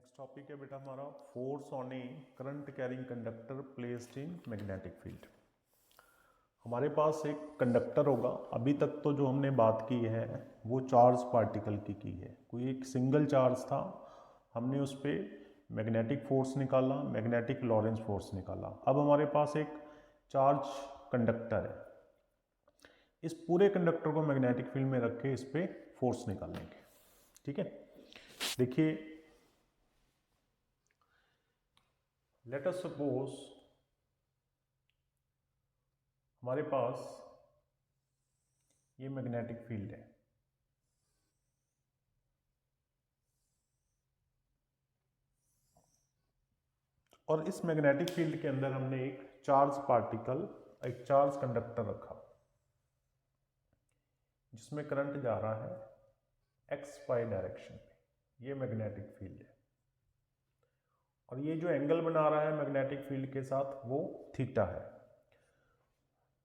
Next topic है बेटा हमारा force on A current carrying conductor placed in magnetic field. हमारे पास एक कंडक्टर होगा। अभी तक तो जो हमने बात की है वो चार्ज पार्टिकल की है। कोई एक सिंगल चार्ज था, हमने उस पर मैग्नेटिक फोर्स निकाला, मैग्नेटिक लॉरेंस फोर्स निकाला। अब हमारे पास एक चार्ज कंडक्टर है। इस पूरे कंडक्टर को मैग्नेटिक फील्ड में रख के इस पर फोर्स निकालेंगे। ठीक है, देखिए, लेट अस सपोज हमारे पास ये मैग्नेटिक फील्ड है। और इस मैग्नेटिक फील्ड के अंदर हमने एक चार्ज पार्टिकल, एक चार्ज कंडक्टर रखा जिसमें करंट जा रहा है एक्स वाई डायरेक्शन में। ये मैग्नेटिक फील्ड है और ये जो एंगल बना रहा है मैग्नेटिक फील्ड के साथ वो थीटा है।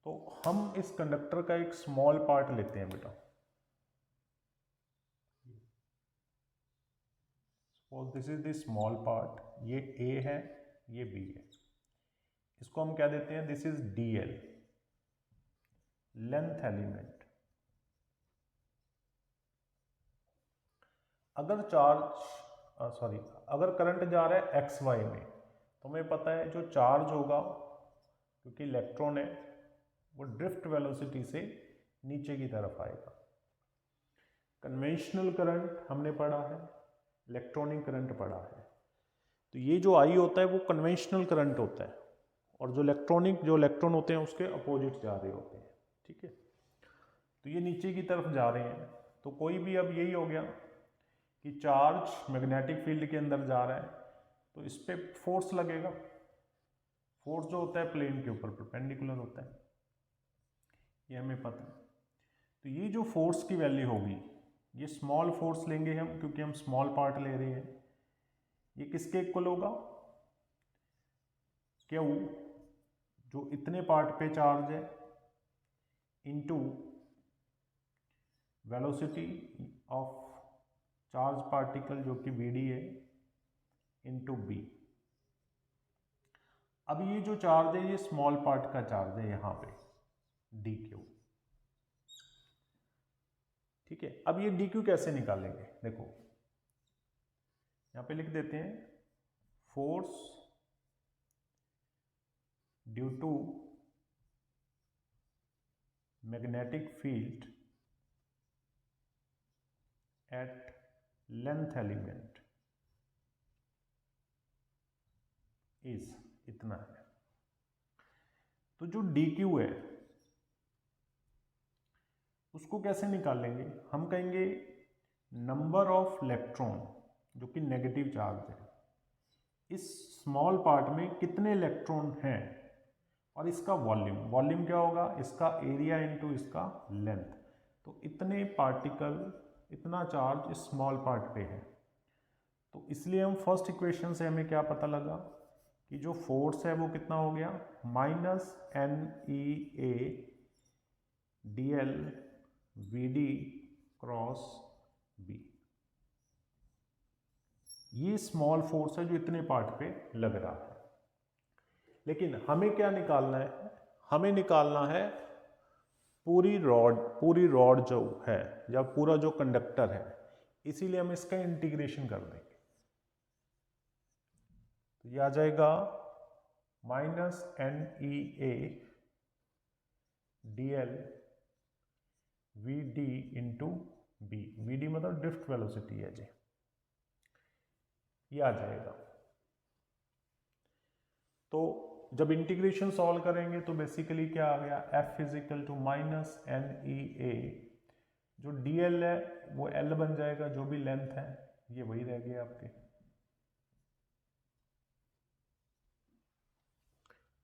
तो हम इस कंडक्टर का एक स्मॉल पार्ट लेते हैं बेटा। Suppose this is the small part, ये ए है, ये बी है। इसको हम क्या देते हैं, this is D L, length element. अगर अगर करंट जा रहा है एक्स वाई में, तो हमें पता है जो चार्ज होगा, क्योंकि इलेक्ट्रॉन है, वो ड्रिफ्ट वेलोसिटी से नीचे की तरफ आएगा। कन्वेंशनल करंट हमने पढ़ा है, इलेक्ट्रॉनिक करंट पढ़ा है। तो ये जो आई होता है वो कन्वेंशनल करंट होता है, और जो इलेक्ट्रॉन होते हैं उसके अपोजिट जा रहे होते हैं। ठीक है, तो ये नीचे की तरफ जा रहे हैं। तो कोई भी, अब यही हो गया कि चार्ज मैग्नेटिक फील्ड के अंदर जा रहा है, तो इस पर फोर्स लगेगा। फोर्स जो होता है प्लेन के ऊपर परपेंडिकुलर होता है, ये हमें पता है। तो ये जो फोर्स की वैल्यू होगी, ये स्मॉल फोर्स लेंगे हम, क्योंकि हम स्मॉल पार्ट ले रहे हैं। ये किसके इक्वल होगा, क्यू, जो इतने पार्ट पे चार्ज है, into velocity of charge particle जो कि वीडी है, इनटू बी। अब ये जो चार्ज है ये स्मॉल पार्ट का चार्ज है यहां पे, डी क्यू। ठीक है, अब ये डी क्यू कैसे निकालेंगे, देखो यहां पे लिख देते हैं, force due to magnetic field at length element is इतना है। तो जो डी क्यू है उसको कैसे निकालेंगे, हम कहेंगे नंबर ऑफ इलेक्ट्रॉन जो कि नेगेटिव चार्ज है, इस स्मॉल पार्ट में कितने इलेक्ट्रॉन हैं, और इसका वॉल्यूम। वॉल्यूम क्या होगा, इसका एरिया इनटू इसका लेंथ। तो इतने पार्टिकल, इतना चार्ज इस स्मॉल पार्ट पे है। तो इसलिए हम फर्स्ट इक्वेशन से हमें क्या पता लगा कि जो फोर्स है वो कितना हो गया, minus N E A D L V D cross B. ये स्मॉल फोर्स है जो इतने पार्ट पे लग रहा है। लेकिन हमें क्या निकालना है, हमें निकालना है पूरी रॉड जो है, या पूरा जो कंडक्टर है। इसीलिए हम इसका इंटीग्रेशन कर देंगे। तो ये आ जाएगा minus N E A D L V D into B. V D मतलब ड्रिफ्ट वेलोसिटी है जी, ये आ जाएगा। तो जब इंटीग्रेशन सॉल्व करेंगे तो बेसिकली क्या आ गया, F is equal to minus N E A, जो डी एल है वो एल बन जाएगा, जो भी लेंथ है ये वही रह गया आपके।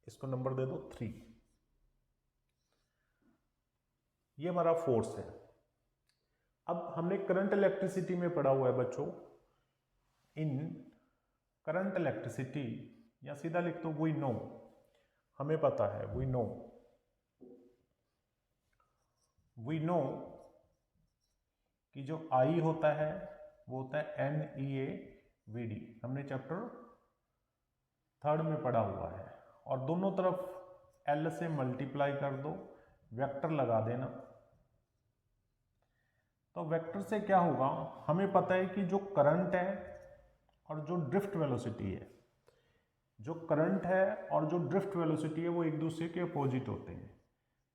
इसको नंबर दे दो 3। ये हमारा फोर्स है। अब हमने करंट इलेक्ट्रिसिटी में पढ़ा हुआ है बच्चों, इन करंट इलेक्ट्रिसिटी, या सीधा लिख दो वी नो, हमें पता है, वी नो कि जो I होता है वो होता है N E A V D हमने चैप्टर 3 में पढ़ा हुआ है। और दोनों तरफ L से मल्टीप्लाई कर दो, वेक्टर लगा देना। तो वेक्टर से क्या होगा, हमें पता है कि जो करंट है और जो ड्रिफ्ट वेलोसिटी है, जो करंट है और जो ड्रिफ्ट वेलोसिटी है वो एक दूसरे के अपोजिट होते हैं।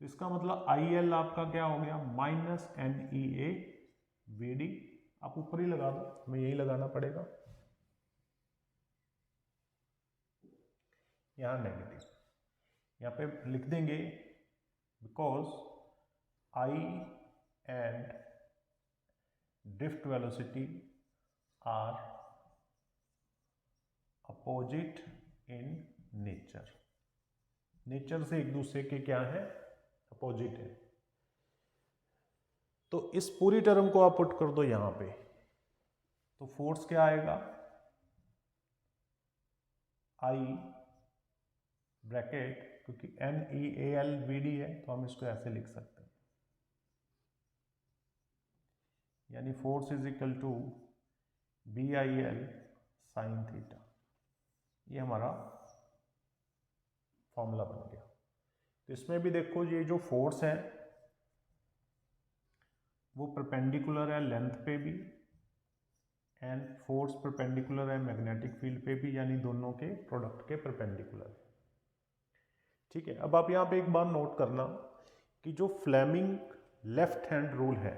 तो इसका मतलब IL आपका क्या हो गया, माइनस NEA VD। आप ऊपर ही लगा दो, हमें यही लगाना पड़ेगा, यहाँ नेगेटिव, यहाँ पे लिख देंगे because I and drift velocity are opposite in nature. Nature से एक दूसरे के क्या है, अपोजिट है। तो इस पूरी टर्म को आप पुट कर दो यहां पे, तो फोर्स क्या आएगा, I ब्रैकेट, क्योंकि NEAL VD है तो हम इसको ऐसे लिख सकते हैं, यानी force is equal to BIL sine theta. ये हमारा फॉर्मूला बन गया। तो इसमें भी देखो ये जो फोर्स है वो परपेंडिकुलर है लेंथ पे भी, एंड फोर्स परपेंडिकुलर है मैग्नेटिक फील्ड पे भी, यानी दोनों के प्रोडक्ट के परपेंडिकुलर है। ठीक है, अब आप यहाँ पे एक बार नोट करना कि जो फ्लेमिंग लेफ्ट हैंड रूल है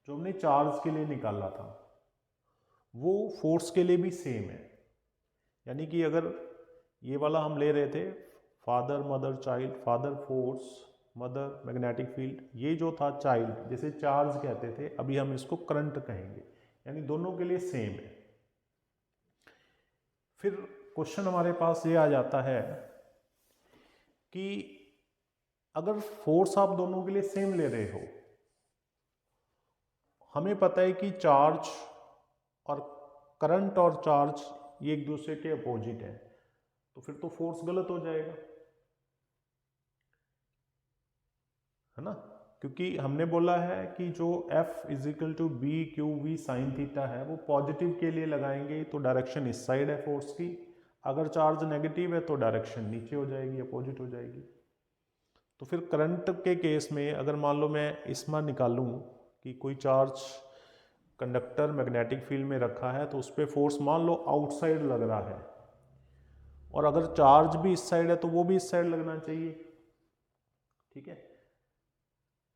जो हमने चार्ज के लिए निकाला था वो फोर्स के लिए भी सेम है। यानी कि अगर ये वाला हम ले रहे थे father mother child, father force mother magnetic field, ये जो था चाइल्ड जैसे चार्ज कहते थे, अभी हम इसको करंट कहेंगे, यानी दोनों के लिए सेम है। फिर क्वेश्चन हमारे पास ये आ जाता है कि अगर फोर्स आप दोनों के लिए सेम ले रहे हो, हमें पता है कि चार्ज और करंट और चार्ज ये एक दूसरे के अपोजिट है, तो फिर तो फोर्स गलत हो जाएगा, है ना। क्योंकि हमने बोला है कि जो F is equal to B Q V sine theta है वो पॉजिटिव के लिए लगाएंगे तो डायरेक्शन इस साइड है फोर्स की, अगर चार्ज नेगेटिव है तो डायरेक्शन नीचे हो जाएगी, अपोजिट हो जाएगी। तो फिर करंट के केस में अगर मान लो मैं इसमें निकालूं कि कोई चार्ज कंडक्टर मैग्नेटिक फील्ड में रखा है तो उस पर फोर्स मान लो आउटसाइड लग रहा है, और अगर चार्ज भी इस साइड है तो वो भी इस साइड लगना चाहिए। ठीक है,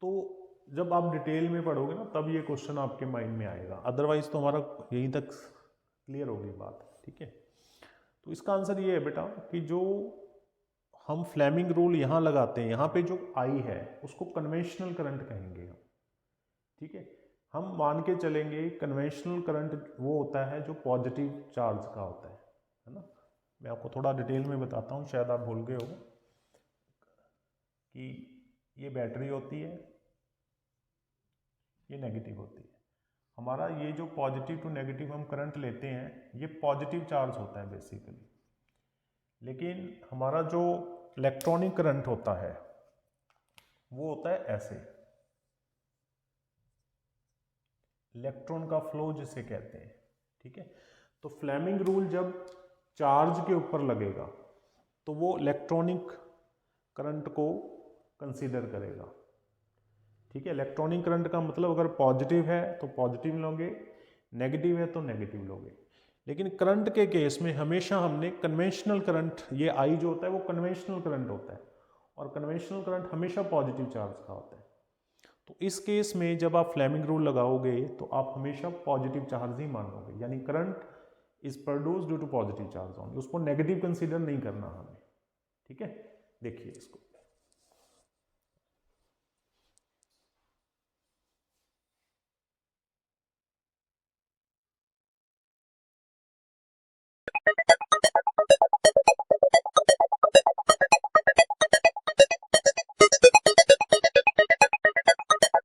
तो जब आप डिटेल में पढ़ोगे ना तब ये क्वेश्चन आपके माइंड में आएगा, अदरवाइज तो हमारा यहीं तक क्लियर होगी बात। ठीक है, तो इसका आंसर ये है बेटा कि जो हम फ्लेमिंग रूल यहाँ लगाते हैं, यहाँ पे जो I है उसको कन्वेंशनल करंट कहेंगे हम। ठीक है, हम मान के चलेंगे कन्वेंशनल करंट वो होता है जो पॉजिटिव चार्ज का होता है ना। मैं आपको थोड़ा डिटेल में बताता हूँ, शायद आप भूल गए हो कि ये बैटरी होती है, ये नेगेटिव होती है। हमारा ये जो पॉजिटिव टू नेगेटिव हम करंट लेते हैं ये पॉजिटिव चार्ज होता है बेसिकली, लेकिन हमारा जो इलेक्ट्रॉनिक करंट होता है वो होता है ऐसे, इलेक्ट्रॉन का फ्लो जिसे कहते हैं। ठीक है, तो फ्लेमिंग रूल जब चार्ज के ऊपर लगेगा तो वो इलेक्ट्रॉनिक करंट को कंसीडर करेगा। ठीक है, इलेक्ट्रॉनिक करंट का मतलब अगर पॉजिटिव है तो पॉजिटिव लोगे, नेगेटिव है तो नेगेटिव लोगे। लेकिन करंट के केस में हमेशा हमने कन्वेंशनल करंट, ये आई जो होता है वो कन्वेंशनल करंट होता है, और कन्वेंशनल करंट हमेशा पॉजिटिव चार्ज का होता है। तो इस केस में जब आप फ्लेमिंग रूल लगाओगे तो आप हमेशा पॉजिटिव चार्ज ही मानोगे, यानी current is produce due to positive charge only, उसको नेगेटिव कंसीडर नहीं करना हमें। ठीक है, देखिए इसको,